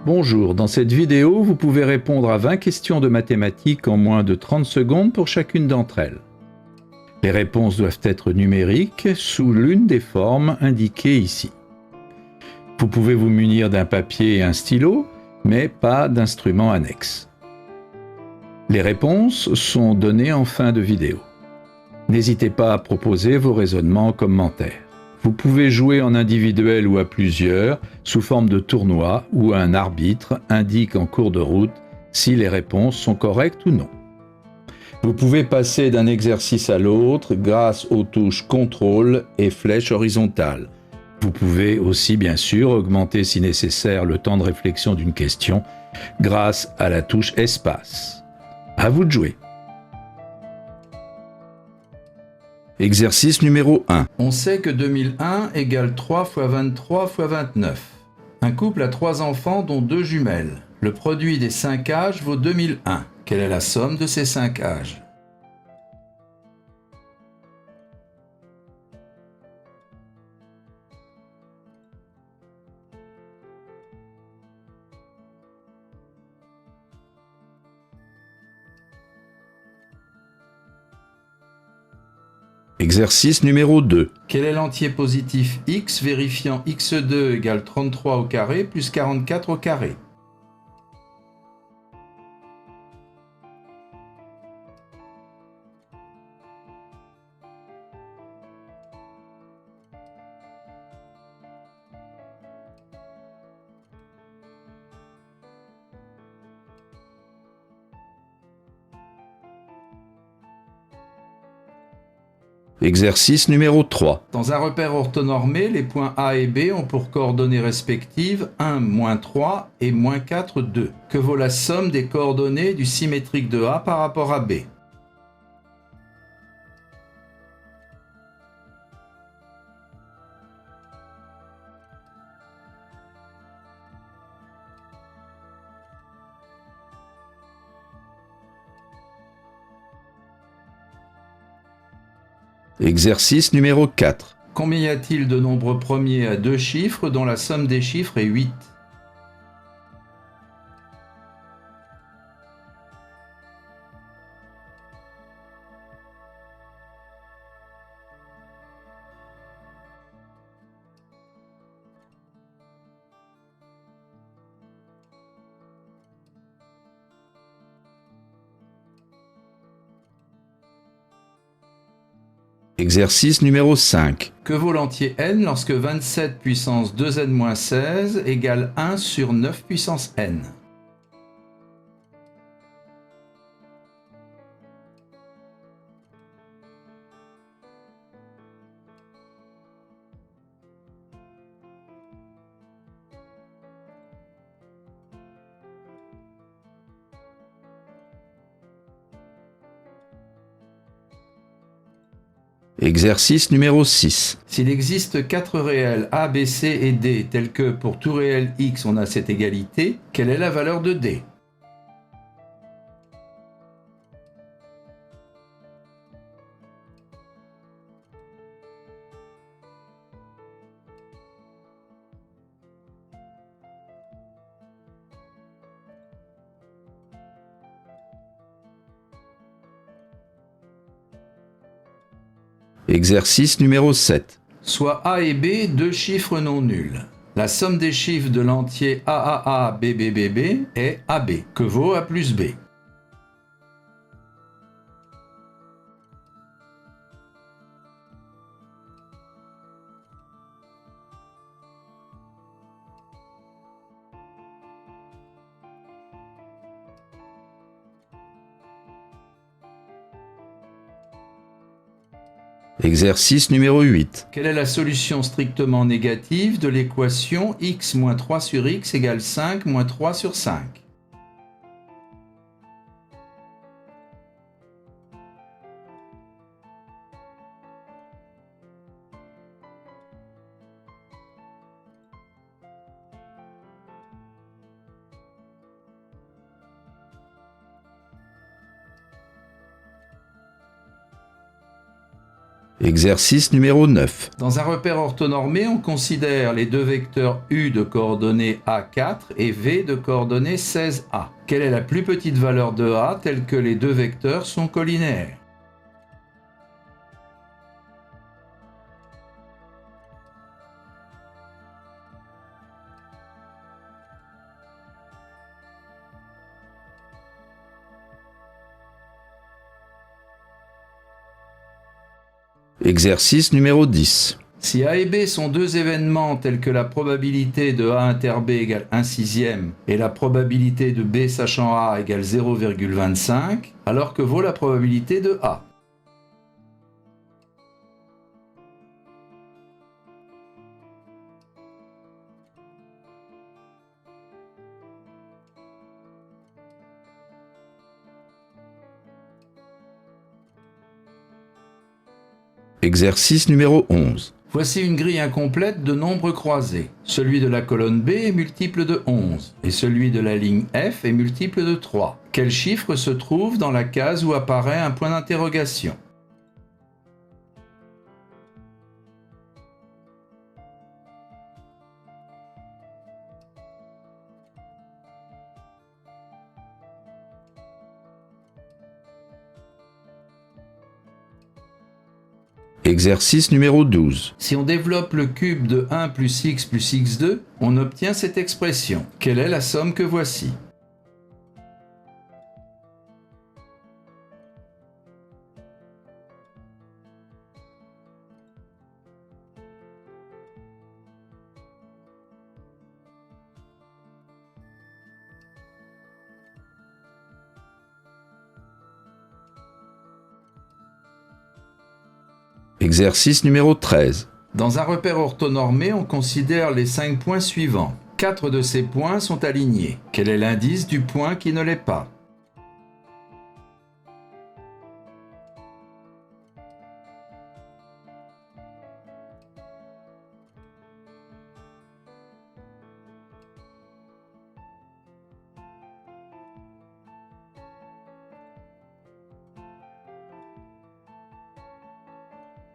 Bonjour, dans cette vidéo, vous pouvez répondre à 20 questions de mathématiques en moins de 30 secondes pour chacune d'entre elles. Les réponses doivent être numériques sous l'une des formes indiquées ici. Vous pouvez vous munir d'un papier et un stylo, mais pas d'instrument annexe. Les réponses sont données en fin de vidéo. N'hésitez pas à proposer vos raisonnements en commentaire. Vous pouvez jouer en individuel ou à plusieurs, sous forme de tournoi, où un arbitre indique en cours de route si les réponses sont correctes ou non. Vous pouvez passer d'un exercice à l'autre grâce aux touches contrôle et flèche horizontale. Vous pouvez aussi bien sûr augmenter si nécessaire le temps de réflexion d'une question grâce à la touche espace. À vous de jouer. Exercice numéro 1. On sait que 2001 égale 3 fois 23 fois 29. Un couple a 3 enfants dont 2 jumelles. Le produit des 5 âges vaut 2001. Quelle est la somme de ces 5 âges? Exercice numéro 2. Quel est l'entier positif x vérifiant x2 égale 33 au carré plus 44 au carré? Exercice numéro 3. Dans un repère orthonormé, les points A et B ont pour coordonnées respectives 1, moins 3 et moins 4, 2. Que vaut la somme des coordonnées du symétrique de A par rapport à B? Exercice numéro 4. Combien y a-t-il de nombres premiers à 2 chiffres dont la somme des chiffres est 8? Exercice numéro 5. Que vaut l'entier n lorsque 27 puissance 2n-16 égale 1 sur 9 puissance n? Exercice numéro 6. S'il existe 4 réels a, b, c et d, tels que pour tout réel x on a cette égalité, quelle est la valeur de d? Exercice numéro 7. Soit a et b deux chiffres non nuls. La somme des chiffres de l'entier AAA BBBB est AB, que vaut A plus B. Exercice numéro 8. Quelle est la solution strictement négative de l'équation x moins 3 sur x égale 5 moins 3 sur 5? Exercice numéro 9. Dans un repère orthonormé, on considère les deux vecteurs U de coordonnées A4 et V de coordonnées 16A. Quelle est la plus petite valeur de A telle que les deux vecteurs sont colinéaires? Exercice numéro 10. Si A et B sont deux événements tels que la probabilité de A inter B égale 1 sixième et la probabilité de B sachant A égale 0,25, alors que vaut la probabilité de A? Exercice numéro 11. Voici une grille incomplète de nombres croisés. Celui de la colonne B est multiple de 11 et celui de la ligne F est multiple de 3. Quel chiffre se trouve dans la case où apparaît un point d'interrogation? Exercice numéro 12. Si on développe le cube de 1 plus x2, on obtient cette expression. Quelle est la somme que voici? Exercice numéro 13. Dans un repère orthonormé, on considère les 5 points suivants. 4 de ces points sont alignés. Quel est l'indice du point qui ne l'est pas?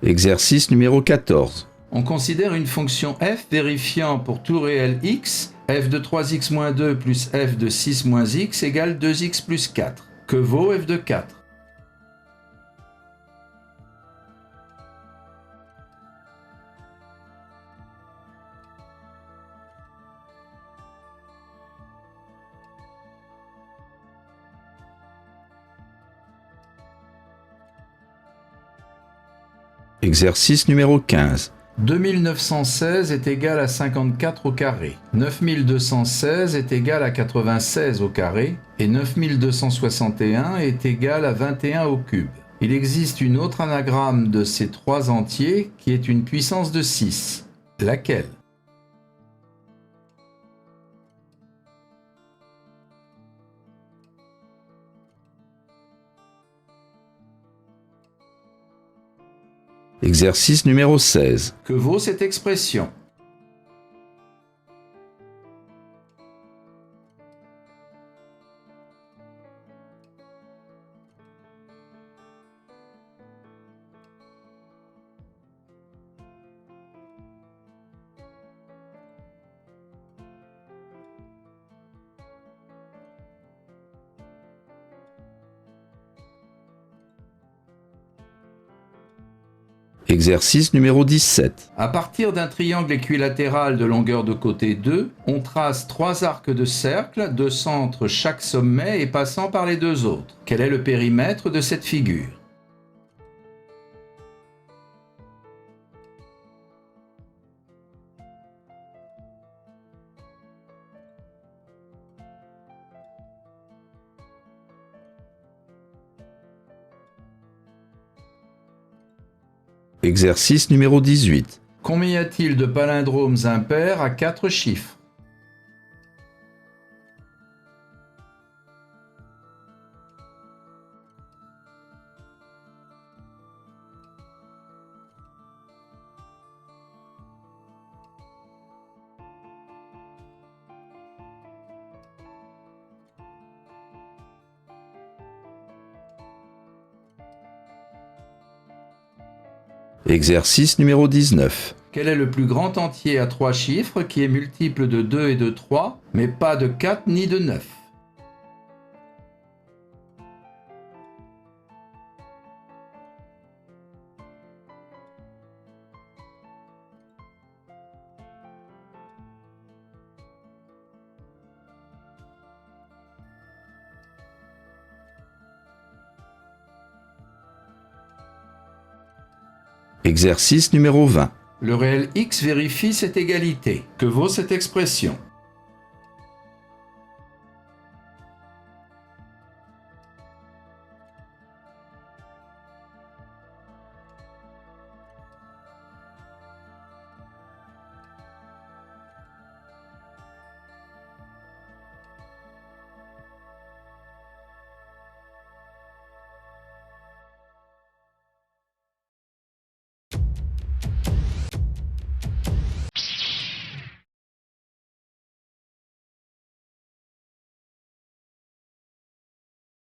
Exercice numéro 14. On considère une fonction f vérifiant pour tout réel x, f de 3x moins 2 plus f de 6 moins x égale 2x plus 4. Que vaut f de 4? Exercice numéro 15. 2916 est égal à 54 au carré. 9216 est égal à 96 au carré. Et 9261 est égal à 21 au cube. Il existe une autre anagramme de ces trois entiers qui est une puissance de 6. Laquelle? Exercice numéro 16. Que vaut cette expression? Exercice numéro 17. À partir d'un triangle équilatéral de longueur de côté 2, on trace trois arcs de cercle, de centre chaque sommet et passant par les deux autres. Quel est le périmètre de cette figure? Exercice numéro 18. Combien y a-t-il de palindromes impairs à 4 chiffres? Exercice numéro 19. Quel est le plus grand entier à 3 chiffres qui est multiple de 2 et de 3, mais pas de 4 ni de 9? Exercice numéro 20. Le réel x vérifie cette égalité. Que vaut cette expression?